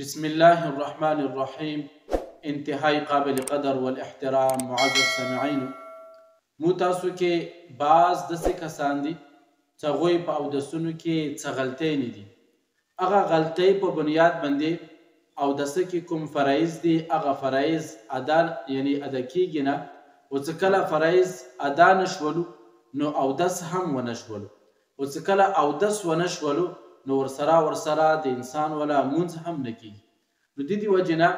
بسم الله الرحمن الرحیم. انتهای قابل قدر والاحترام معزز سامعینو، مو تاسو کې بعض داسې کسان دي چې هغوی په اودسونو کې څه غلطۍ نه دي. هغه غلطۍ په بنیاد باندې اودسه کې کوم فرایض دي هغه فرایض ادا کیږي نه، او چې کله فرایض ادا نشولو نو اودس هم ونه شولو، او چې کله اودس ونه شولو نو ورسره د انسان ولا مونځ هم نه کیږي. نو د دې وجې نه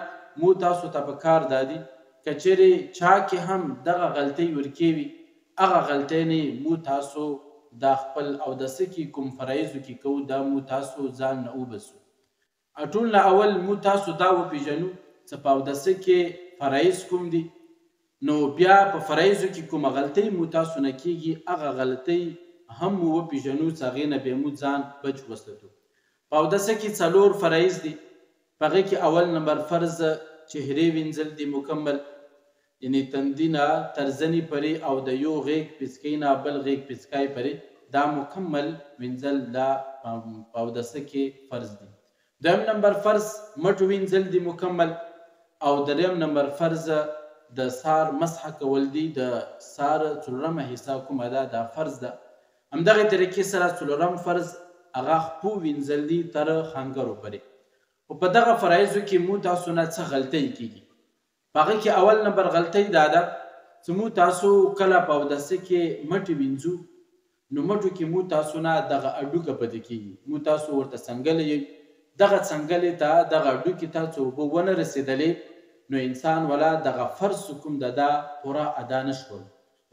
مو تاسو ته پکار دا دي که چیرې چا کې هم دغه غلطۍ ورکې وي، هغه غلطۍ نه مو تاسو دا خپل اودسه کې کوم فرایضو کې کوو دا مو تاسو ځان نه وبسو. ټول نه اول مو تاسو دا وپېژنو چې په اودسه کې فرایض کوم دي، نو بیا په فرایضو کې کومه غلطۍ مو تاسو نه کیږي هغه غلطۍ هم مو وپېژنو چې هغې نه بیا مو ځان بچ وساتو. په اودسه کې 4 فرایض دي. په هغې کې اول نمبر فرض چهرې وینځل دي مکمل، یعنې تندي نه تر زنې پورې او د یو غیږ پیڅکۍ نه بل غیږ پیڅکای پورې دا مکمل وینځل دا په اودسه کې فرض دي. دویم نمبر فرض مټو وینځل دي مکمل، او دریم نمبر فرض د سار مسح کول دي. د سار 4مه حصه کومه ده دا فرض ده. همدغه طریقې سره 4م فرض هغه خپو وینځل دي تر خنګرو پورې. او په دغه فرایضو کې مو تاسو نه څه غلطۍ کیږي. په هغې کې اول نمبر غلطۍ دا ده چې مو تاسو کله په اودسه کې مټې وینځو نو مټو کې مو تاسو نه دغه اډوکه پاتې کیږي. مو تاسو ورته څنګلې یئ، دغه څنګلې ته دغه اډوکې ته چې اوبه ونه رسېدلې نو انسان ولا دغه فرض کوم ده دا پوره ادا نه شول.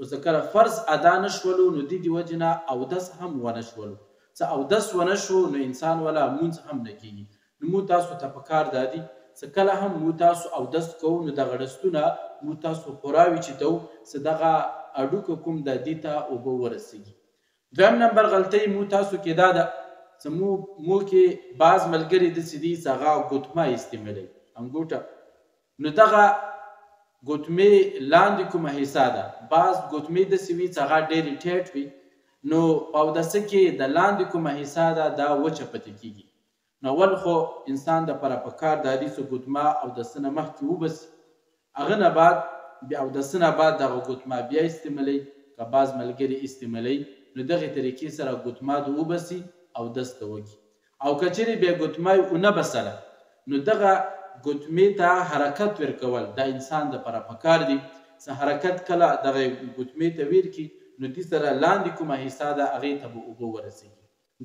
اوس کله فرض ادا نه شولو نو د دې وجې نه اودس هم ونه شولو. چې اودس ونه شو نو انسان ولا مونځ هم نه کیږي. نو مو تاسو ته پکار دا دي چې کله هم مو تاسو اودس کوو نو دغه ډستونه مو تاسو پوره وچیتو چې دغه اډوکه کوم ده دې ته اوبه ورسېږي. دویم نمبر غلطۍ مو تاسو کې دا ده چې مو کې بعض ملګري داسې دي چې هغه ګوتمه استعمالوي انګوټه، نو دغه ګوتمې لاندې کومه حصه ده، بعض ګوتمې داسې وي چې هغه ډېرې ټیټ وي، نو په اودسه کې د لاندې کومه حصه ده دا وچه پاتې کیږي. نو اول خو انسان دپاره پکار دا دي چې ګوتمه اودسه نه مخکې وبسي، هغه نه بعد بیا اودسه نه بعد دغه ګوتمه بیا استعمالوي. که بعض ملګري استعمالوي نو دغې طریقې سره ګوتمه د وبسي اودس ته وکړي. او که چیرې بیا ګوتمه یې ونه بسله نو دغه ګوتمې ته حرکت ورکول دا انسان دپاره پکار دي چې حرکت کله دغه ګوتمې ته ورکړي نو دې سره لاندې کومه حصه ده هغې ته به اوبه ورسېږي.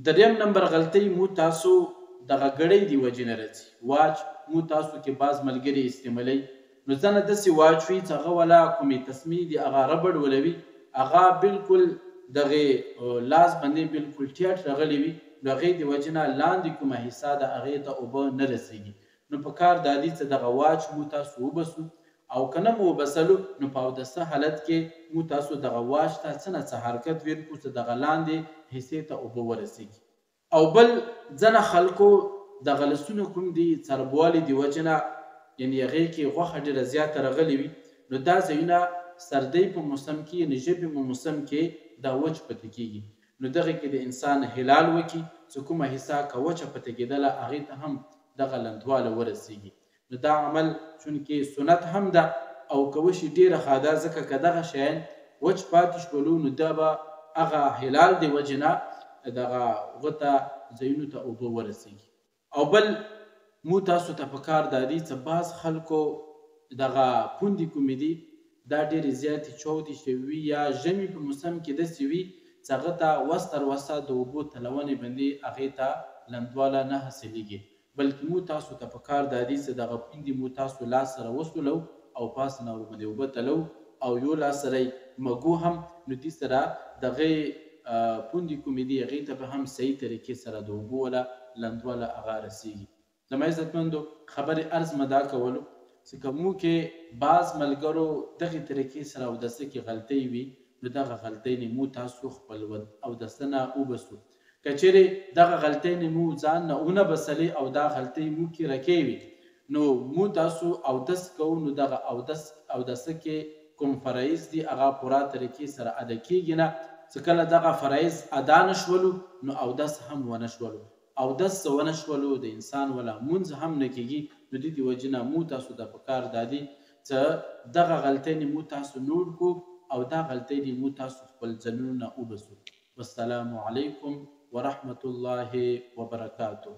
دریم نمبر غلطۍ مو تاسو دغه ګړۍ د وجې نه راځي. واچ مو تاسو کې بعض ملګري استعمالوي، نو ځنه داسې واچ وي چې هغه ولا کومې تسمې دي هغه ربړ ولوي، هغه بالکل دغې لاس باندې بالکل ټیټ راغلی وي، نو هغې د وجې نه لاندې کومه حصه ده هغې ته اوبه نه رسېږي. نو په کار دا دي چې دغه واچ مو تاسو وبسو، او که نه مو وبسلو نو په اودسه حالت کې مو تاسو دغه واچ ته څه نه څه حرکت ورکړو چې دغه لاندې حصې ته اوبه ورسېږي. او بل ځنه خلکو دغه لاسونه کوم دي څربوالي د وجې نه یعنې هغې کې غوښه ډېره زیاته راغلې وي، نو دا ځایونه سردۍ په موسم کې یعنې ژمي په موسم کې دا وچ پاتې کېږي. نو دغې کې د انسان هلال وکړي چې کومه حصه که وچه پاتې کېدله هغې ته هم دغه لندواله ورسېږي. نو دا عمل چونکې سنت هم ده او که وشي ډېره ښه ده، ځکه که دغه شیان وچ پاتې شولو نو دا به هغه هلال د وجې نه دغه هغه ته ځایونو ته اوبه ورسېږي. او بل مو تاسو ته پکار دا دي چې بعض خلکو دغه پوندې کومې دي دا ډېرې زیاتې چاودې شوي وي یا ژمي په موسم کې داسې وي چې هغه ته وس تر وسه د اوبو تلونې باندې هغې ته لندواله نه حاصلېږي، بلکې مو تاسو ته پکار دا دي چې دغه پوندې مو تاسو لاس سره وسولو او پاس نه ورباندې اوبه تلو او یو لاس سره یې مږو هم، نو دې سره دغې پوندې کومې دي هغې ته به هم صحیح طریقې سره د اوبو ولا لندواله هغه رسېږي. زما عزتمندو خبرې عرض مه دا کولو چې که مو کې بعض ملګرو دغې طریقې سره اودسه کې غلطۍ وي نو دغه غلطۍ نه مو تاسو خپل اودسه نه وبسو. که چیرې دغه غلطۍ نه مو ځان نه ونه بسلې او دا غلطۍ مو کې رکې وي نو مو تاسو اودس کوو نو دغه اودسه کې کوم فرایض دي هغه پوره طریقې سره ادا کېږي نه، چې کله دغه فرایض ادا نه شولو نو اودس هم ونه شولو. اودس ونه شولو د انسان ولا مونځ هم نه کیږي نو د دې وجې نه مو تاسو ته پکار دا دي چې دغه غلطۍ نه مو تاسو نور کو او دا غلطۍ نه مو تاسو خپل ځانونه وبسو. والسلام علیکم ورحمة الله وبرکاته.